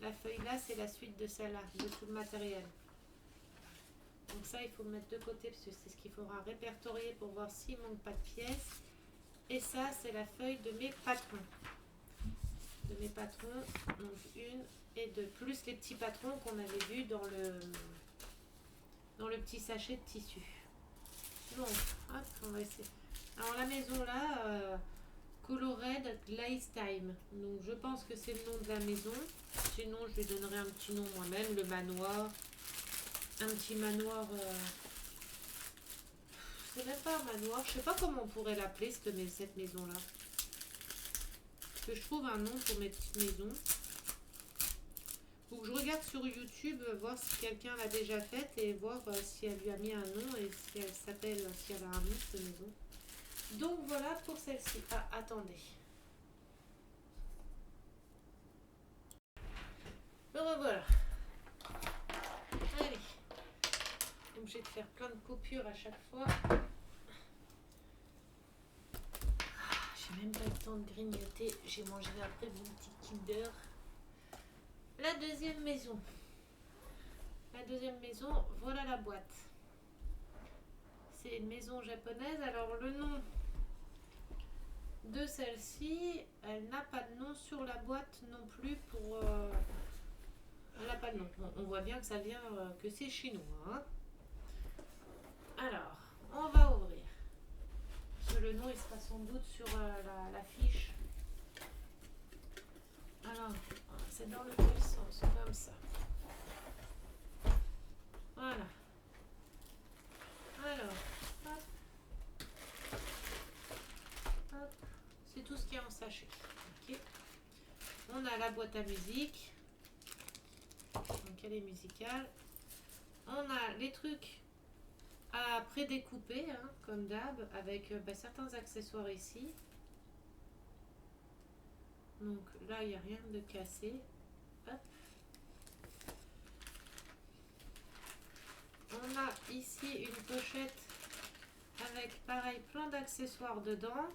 La feuille là, c'est la suite de celle-là, de tout le matériel. Donc ça, il faut le mettre de côté parce que c'est ce qu'il faudra répertorier pour voir s'il ne manque pas de pièces. Et ça, c'est la feuille de mes patrons. Donc une et deux. Plus les petits patrons qu'on avait vus dans le petit sachet de tissu. Donc, hop, on va essayer. Alors la maison là, Colored Glaze Time. Donc je pense que c'est le nom de la maison. Sinon, je lui donnerai un petit nom moi-même, le manoir. Un petit manoir C'est même pas un manoir. Je sais pas comment on pourrait l'appeler cette maison-là. Que je trouve un nom pour mes petites maisons. Faut que je regarde sur YouTube, voir si quelqu'un l'a déjà faite et voir si elle lui a mis un nom et si elle s'appelle, si elle a un nom cette maison. Donc voilà pour celle-ci. Ah, attendez. Me revoilà. Allez. Obligé de faire plein de coupures à chaque fois. J'ai même pas le temps de grignoter. J'ai mangé après mon petit Kinder. La deuxième maison. La deuxième maison, voilà la boîte. C'est une maison japonaise. Alors le nom de celle-ci, elle n'a pas de nom sur la boîte non plus pour... elle n'a pas de nom. On voit bien que ça vient, que c'est chinois. Hein. Alors, on va ouvrir. Parce que le nom, il sera sans doute sur la fiche. Alors, c'est dans le quel sens? Comme ça. Voilà. Alors, hop. Hop. C'est tout ce qu'il y a en sachet. Okay. On a la boîte à musique. Donc elle est musicale. On a les trucs à prédécouper, hein, comme d'hab, avec certains accessoires ici. Donc là, il n'y a rien de cassé. Hop. On a ici une pochette avec pareil plein d'accessoires dedans.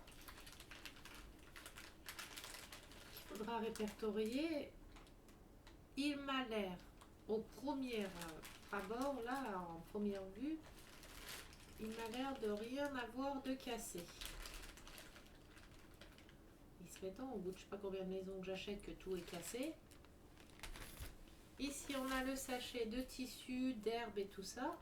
Il faudra répertorier. Il m'a l'air au premier abord, là en première vue, il m'a l'air de rien avoir de cassé. Il serait temps au bout de je sais pas combien de maisons que j'achète que tout est cassé. Ici on a le sachet de tissu, d'herbe et tout ça.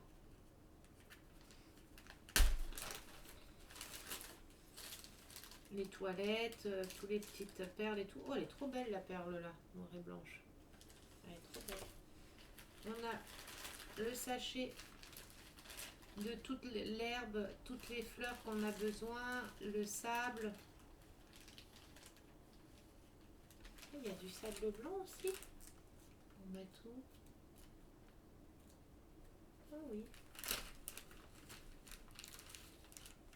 Les toilettes, tous les petites perles et tout. Oh, elle est trop belle la perle là, noire et blanche. Elle est trop belle. On a le sachet de toute l'herbe, toutes les fleurs qu'on a besoin, le sable. Il y a du sable blanc aussi. On met tout. Ah oui.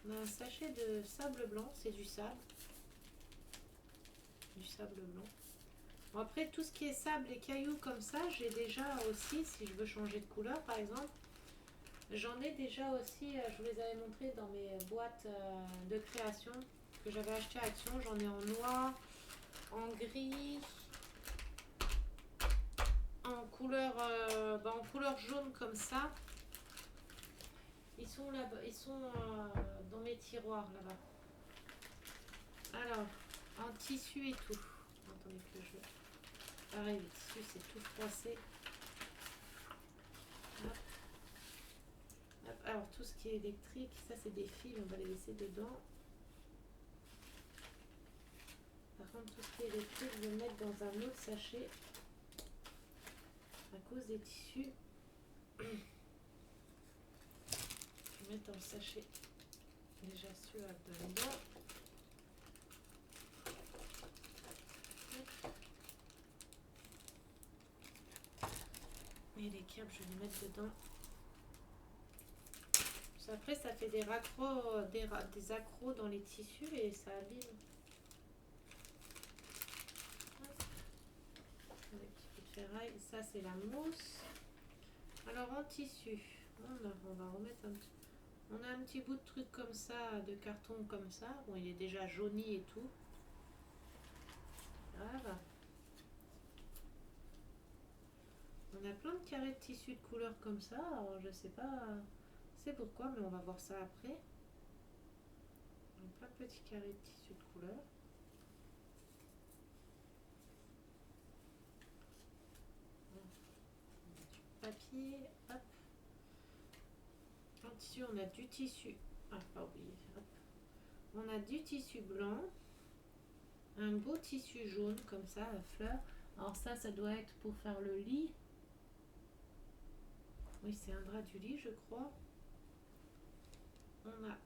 On a un sachet de sable blanc, c'est du sable. Du sable blanc. Bon, après, tout ce qui est sable et cailloux comme ça, j'ai déjà aussi, si je veux changer de couleur par exemple, j'en ai déjà aussi, je vous les avais montré dans mes boîtes de création que j'avais acheté à Action. J'en ai en noir, en gris, en couleur jaune comme ça. Ils sont là-bas, ils sont dans mes tiroirs là-bas. Alors, en tissu et tout. Attendez que je... Pareil, le tissu c'est tout froissé. Hop. Hop. Alors, tout ce qui est électrique, ça c'est des fils, on va les laisser dedans. Par contre, tout ce qui est électrique, je vais le mettre dans un autre sachet à cause des tissus. Je vais mettre dans le sachet déjà ceux à dedans. Et les câbles, je vais les mettre dedans. Après, ça fait des raccros, des accros dans les tissus et ça abîme. Avec un petit peu de ferraille. Ça, c'est la mousse. Alors, en tissu, on va remettre un petit... On a un petit bout de truc comme ça, de carton comme ça. Bon, il est déjà jauni et tout. Voilà. On a plein de carrés de tissu de couleur comme ça. Alors, je sais pas c'est pourquoi, mais on va voir ça après. On a plein de petits carrés de tissu de couleur. Papier, hop. En tissu, on a du tissu. Ah, pas oublié. Hop. On a du tissu blanc. Un beau tissu jaune, comme ça, à fleur. Alors ça doit être pour faire le lit. Oui, c'est un drap du lit, je crois. On a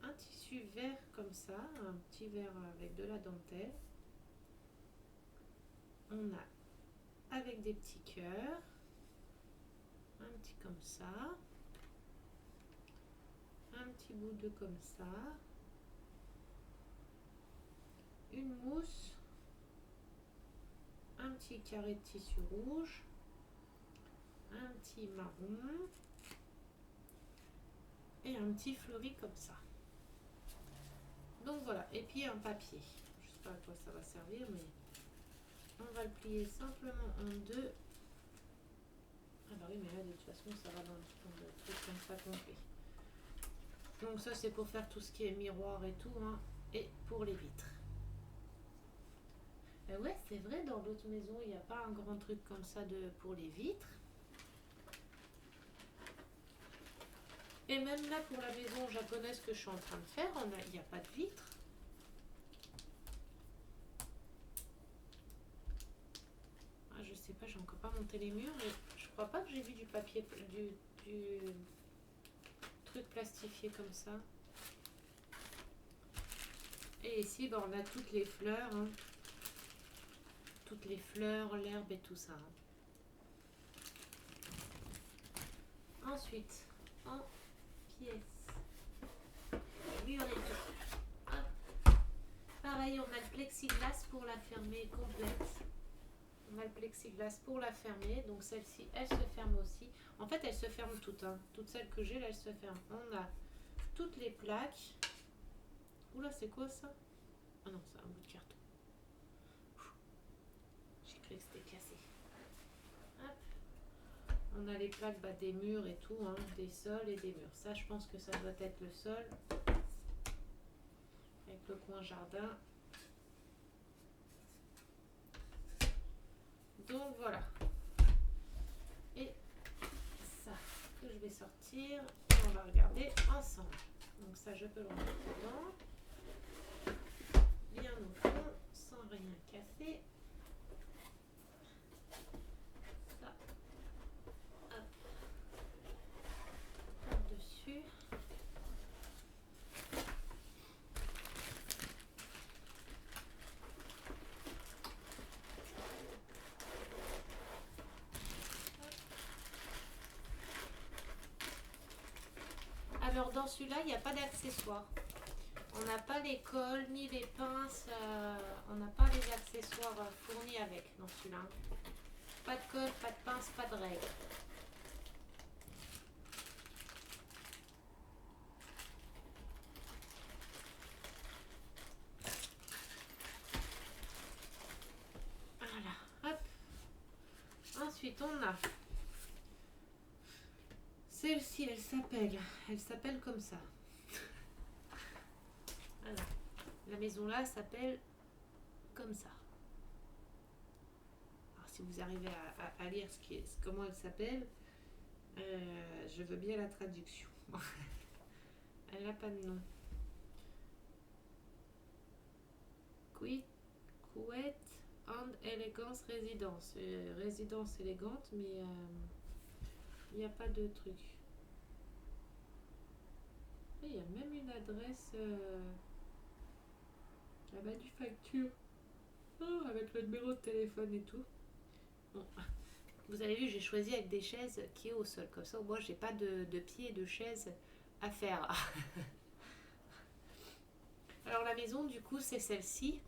un tissu vert comme ça, un petit vert avec de la dentelle. On a avec des petits cœurs, un petit comme ça, un petit bout de comme ça, une mousse, un petit carré de tissu rouge, un petit marron et un petit fleuri comme ça. Donc voilà, et puis un papier. Je sais pas à quoi ça va servir, mais on va le plier simplement en deux. Ah bah oui, mais là de toute façon ça va dans le truc comme ça complet. Donc ça c'est pour faire tout ce qui est miroir et tout, hein, et pour les vitres. Ouais, c'est vrai, dans l'autre maison il n'y a pas un grand truc comme ça pour les vitres. Et même là pour la maison japonaise que je suis en train de faire, il n'y a pas de vitres. Ah, je sais pas, j'ai encore pas monté les murs, mais je crois pas que j'ai vu du papier, du truc plastifié comme ça. Et ici, bah, on a toutes les fleurs, hein. Toutes les fleurs, l'herbe et tout ça. Hein. Ensuite, en pièces, mur et tout. Hop. Pareil, on a le plexiglas pour la fermer complète. On a le plexiglas pour la fermer, donc celle-ci, elle se ferme aussi. En fait, elles se ferment toutes, hein. Toutes celles que j'ai, là, elles se ferment. On a toutes les plaques. Oula, c'est quoi ça? Ah non, c'est un bout de carton. J'ai cru que c'était cassé. Hop. On a les plaques des murs et tout, hein, des sols et des murs. Ça, je pense que ça doit être le sol. Avec le coin jardin. Donc voilà. Et ça que je vais sortir. Et on va regarder ensemble. Donc ça, je peux le remettre dedans. Bien au fond, sans rien casser. Ça. Hop. Par-dessus. Alors dans celui-là, il n'y a pas d'accessoires. On n'a pas les cols ni les pinces. On n'a pas les accessoires fournis avec dans celui-là. Pas de colle, pas de pince, pas de règles. Voilà, hop. Ensuite, on a celle-ci, elle s'appelle comme ça. Alors, la maison là s'appelle comme ça. Alors, si vous arrivez à lire comment elle s'appelle, je veux bien la traduction. Elle n'a pas de nom. Couette and Elegance Résidence. Résidence élégante, mais il n'y a pas de truc. Et il y a même une adresse là-bas du facture. Oh, avec le numéro de téléphone et tout. Bon. Vous avez vu, j'ai choisi avec des chaises qui est au sol. Comme ça, moi, j'ai pas de pied de chaise à faire. Alors, la maison, du coup, c'est celle-ci.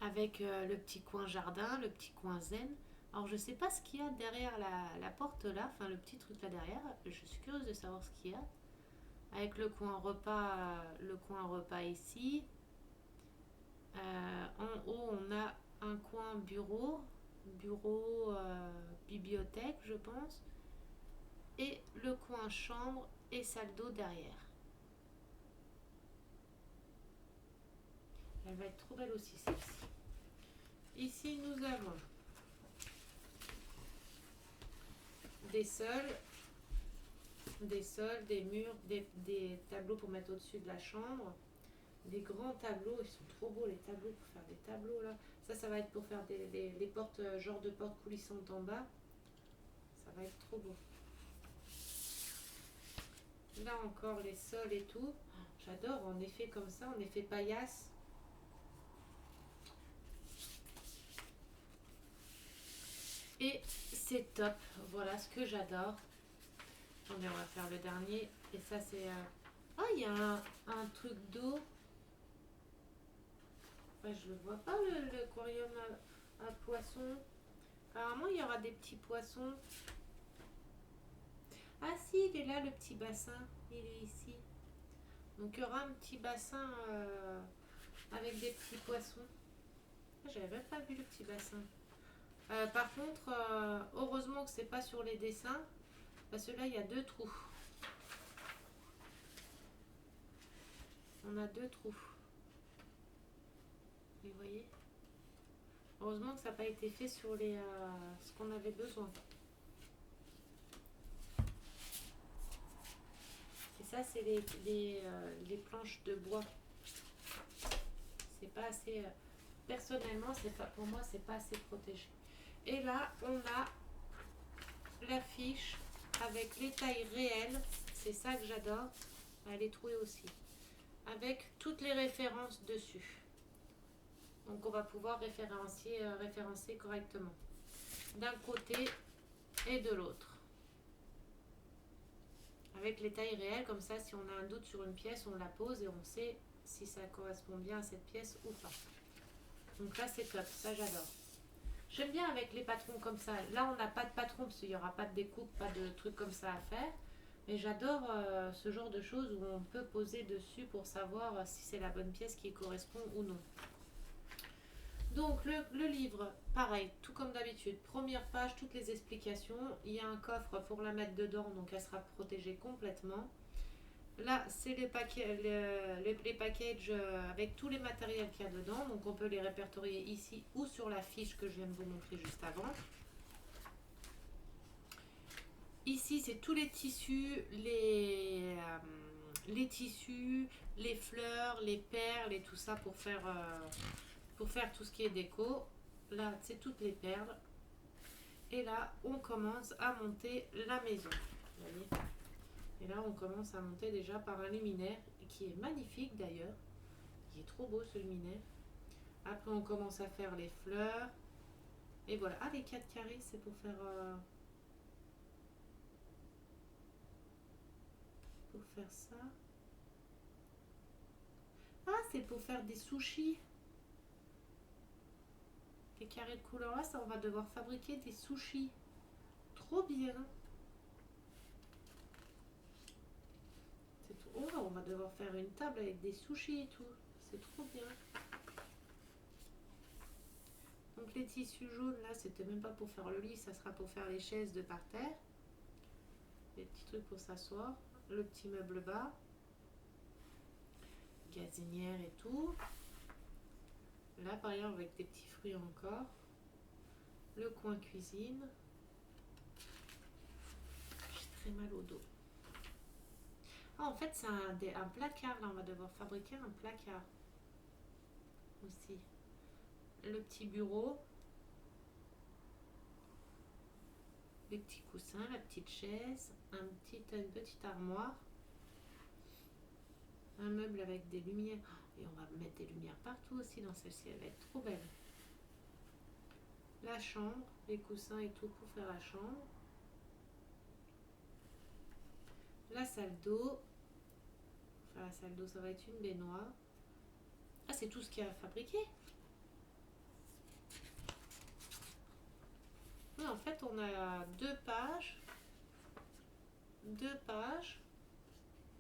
Avec le petit coin jardin, le petit coin zen. Alors, je sais pas ce qu'il y a derrière la porte là. Enfin, le petit truc là derrière. Je suis curieuse de savoir ce qu'il y a. Avec le coin repas ici. En haut, on a un coin bureau, bibliothèque, je pense, et le coin chambre et salle d'eau derrière. Elle va être trop belle aussi, celle-ci. Ici, nous avons des sols, des murs, des tableaux pour mettre au-dessus de la chambre. Des grands tableaux, ils sont trop beaux les tableaux pour faire des tableaux là. Ça va être pour faire des portes, genre de portes coulissantes en bas. Ça va être trop beau. Là encore, les sols et tout. J'adore en effet comme ça, en effet paillasse. Et c'est top. Voilà ce que j'adore. Attendez, on va faire le dernier. Et ça, c'est... Ah, il y a un truc d'eau. Ouais, je le vois pas, l'aquarium à poissons. Apparemment, il y aura des petits poissons. Ah si, il est là, le petit bassin. Il est ici. Donc, il y aura un petit bassin avec des petits poissons. Ah, j'avais même pas vu le petit bassin. Par contre, heureusement que c'est pas sur les dessins. Parce que là, il y a 2 trous. On a 2 trous. Vous voyez? Heureusement que ça n'a pas été fait sur les, ce qu'on avait besoin. Et ça, c'est les planches de bois. C'est pas assez... personnellement, c'est pas, pour moi, c'est pas assez protégé. Et là, on a l'affiche avec les tailles réelles. C'est ça que j'adore. Elle est trouée aussi. Avec toutes les références dessus. Donc on va pouvoir référencer correctement. D'un côté et de l'autre. Avec les tailles réelles, comme ça, si on a un doute sur une pièce, on la pose et on sait si ça correspond bien à cette pièce ou pas. Donc là, c'est top. Ça, j'adore. J'aime bien avec les patrons comme ça. Là, on n'a pas de patron parce qu'il n'y aura pas de découpe, pas de trucs comme ça à faire. Mais j'adore ce genre de choses où on peut poser dessus pour savoir si c'est la bonne pièce qui correspond ou non. Donc le livre, pareil, tout comme d'habitude. Première page, toutes les explications. Il y a un coffre pour la mettre dedans, donc elle sera protégée complètement. Là, c'est les packages avec tous les matériels qu'il y a dedans. Donc on peut les répertorier ici ou sur la fiche que je viens de vous montrer juste avant. Ici, c'est tous les tissus, les fleurs, les perles et tout ça pour faire tout ce qui est déco. Là, c'est toutes les perles. Et là, on commence à monter la maison. Vous voyez ? Et là, on commence à monter déjà par un luminaire qui est magnifique d'ailleurs. Il est trop beau ce luminaire. Après, on commence à faire les fleurs. Et voilà. Ah, les 4 carrés, c'est pour faire... ça. Ah, c'est pour faire des sushis. Les carrés de couleur là, ça, on va devoir fabriquer des sushis. Trop bien. Oh, on va devoir faire une table avec des sushis et tout. C'est trop bien. Donc les tissus jaunes là, c'était même pas pour faire le lit, ça sera pour faire les chaises de par terre. Les petits trucs pour s'asseoir. Le petit meuble bas. Gazinière et tout. Là par exemple avec des petits fruits encore. Le coin cuisine. J'ai très mal au dos. Ah, en fait, c'est un placard. Là, on va devoir fabriquer un placard aussi. Le petit bureau. Les petits coussins, la petite chaise. Une petite armoire. Un meuble avec des lumières. Et on va mettre des lumières partout aussi dans celle-ci. Elle va être trop belle. La chambre, les coussins et tout pour faire la chambre. La salle d'eau. Enfin, la salle d'eau, ça va être une baignoire. Ah, c'est tout ce qu'il y a à fabriquer. Oui, en fait, on a 2 pages. 2 pages.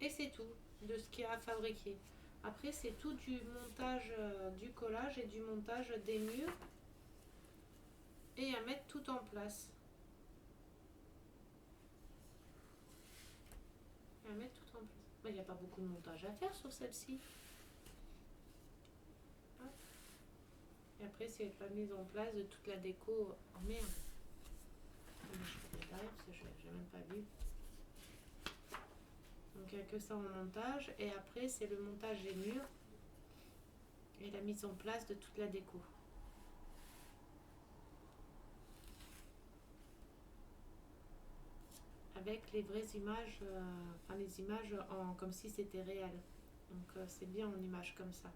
Et c'est tout de ce qu'il y a à fabriquer. Après, c'est tout du montage, du collage et du montage des murs. Et à mettre tout en place. À mettre tout en place. Il n'y a pas beaucoup de montage à faire sur celle-ci. Et après, c'est la mise en place de toute la déco. Oh merde. Je vais derrière parce que je n'ai même pas vu. Donc il n'y a que ça en montage. Et après, c'est le montage des murs. Et la mise en place de toute la déco. avec les vraies images, enfin les images comme si c'était réel. Donc c'est bien en image comme ça.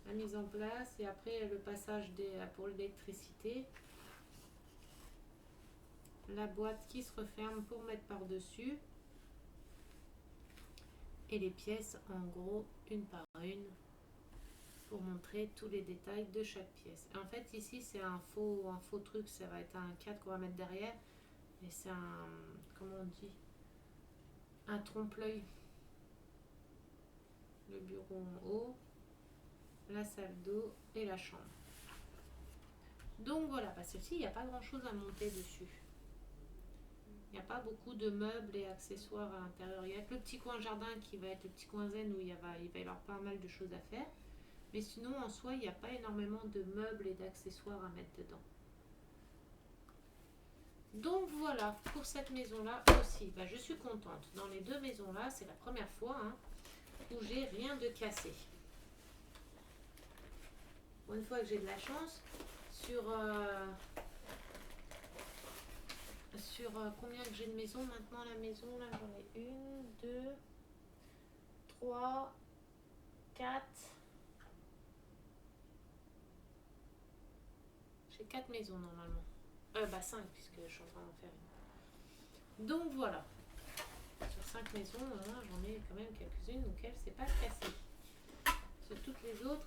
La mise en place et après le passage pour l'électricité. La boîte qui se referme pour mettre par-dessus. Et les pièces en gros une par une pour montrer tous les détails de chaque pièce. Et en fait ici c'est un faux truc, ça va être un cadre qu'on va mettre derrière. Et c'est un, comment on dit, un trompe-l'œil. Le bureau en haut, la salle d'eau et la chambre. Donc voilà, parce que celle-ci, il n'y a pas grand-chose à monter dessus. Il n'y a pas beaucoup de meubles et accessoires à l'intérieur. Il y a que le petit coin jardin qui va être le petit coin zen où il va y avoir pas mal de choses à faire. Mais sinon, en soi, il n'y a pas énormément de meubles et d'accessoires à mettre dedans. Donc voilà, pour cette maison-là aussi, je suis contente. Dans les deux maisons-là, c'est la première fois où j'ai rien de cassé. Pour une fois que j'ai de la chance, sur combien que j'ai de maisons maintenant, la maison, là j'en ai 1, 2, 3, 4. J'ai 4 maisons normalement. 5 puisque je suis en train d'en faire une. Donc voilà. Sur 5 maisons, j'en ai quand même quelques-unes, donc elle c'est pas cassé. Sur toutes les autres,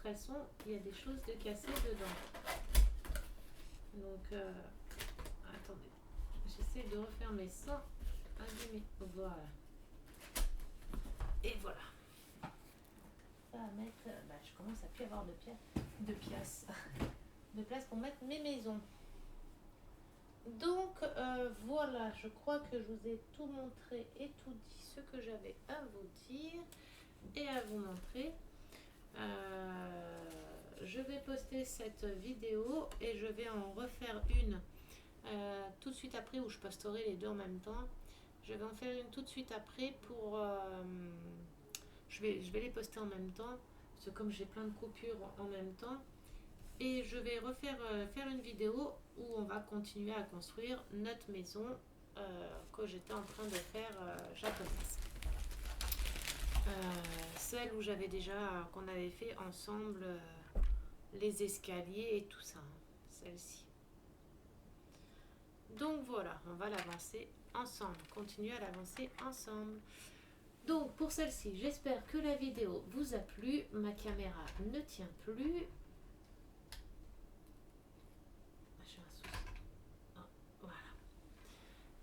il y a des choses de cassées dedans. Donc, attendez, j'essaie de refermer sans abîmer. Voilà. Et voilà. Ça va mettre, je commence à plus avoir de pièces, de place pour mettre mes maisons. Donc voilà, je crois que je vous ai tout montré et tout dit ce que j'avais à vous dire et à vous montrer. Je vais poster cette vidéo et je vais en refaire une tout de suite après où je posterai les deux en même temps. Je vais en faire une tout de suite après pour... je vais les poster en même temps parce que comme j'ai plein de coupures en même temps. Et je vais faire une vidéo où on va continuer à construire notre maison que j'étais en train de faire japonaise. Celle où j'avais déjà, qu'on avait fait ensemble les escaliers et tout ça. Celle-ci. Donc voilà, on va l'avancer ensemble. Continuer à l'avancer ensemble. Donc pour celle-ci, j'espère que la vidéo vous a plu. Ma caméra ne tient plus.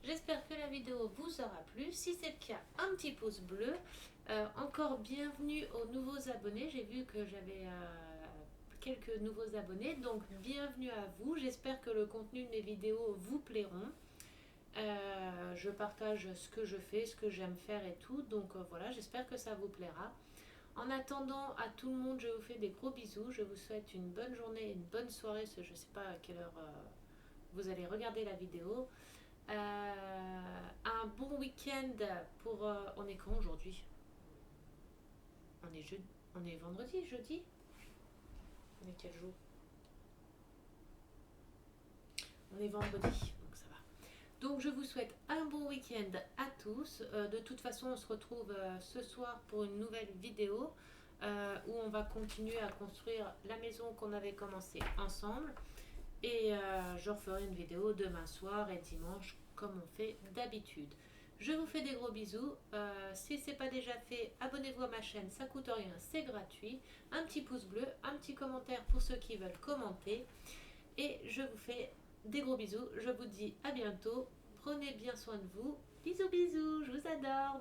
J'espère que la vidéo vous aura plu. Si c'est le cas, un petit pouce bleu. Encore bienvenue aux nouveaux abonnés. J'ai vu que j'avais quelques nouveaux abonnés. Donc bienvenue à vous. J'espère que le contenu de mes vidéos vous plairont. Je partage ce que je fais, ce que j'aime faire et tout. Donc voilà, j'espère que ça vous plaira. En attendant, à tout le monde, je vous fais des gros bisous. Je vous souhaite une bonne journée, une bonne soirée. Je ne sais pas à quelle heure vous allez regarder la vidéo. Un bon week-end pour... on est quand aujourd'hui? On est vendredi, jeudi? On est quel jour? On est vendredi, donc ça va. Donc je vous souhaite un bon week-end à tous. De toute façon, on se retrouve ce soir pour une nouvelle vidéo où on va continuer à construire la maison qu'on avait commencé ensemble. Et je referai une vidéo demain soir et dimanche comme on fait d'habitude. Je vous fais des gros bisous. Si ce n'est pas déjà fait, abonnez-vous à ma chaîne, ça coûte rien, c'est gratuit. Un petit pouce bleu, un petit commentaire pour ceux qui veulent commenter. Et je vous fais des gros bisous. Je vous dis à bientôt. Prenez bien soin de vous. Bisous bisous, je vous adore.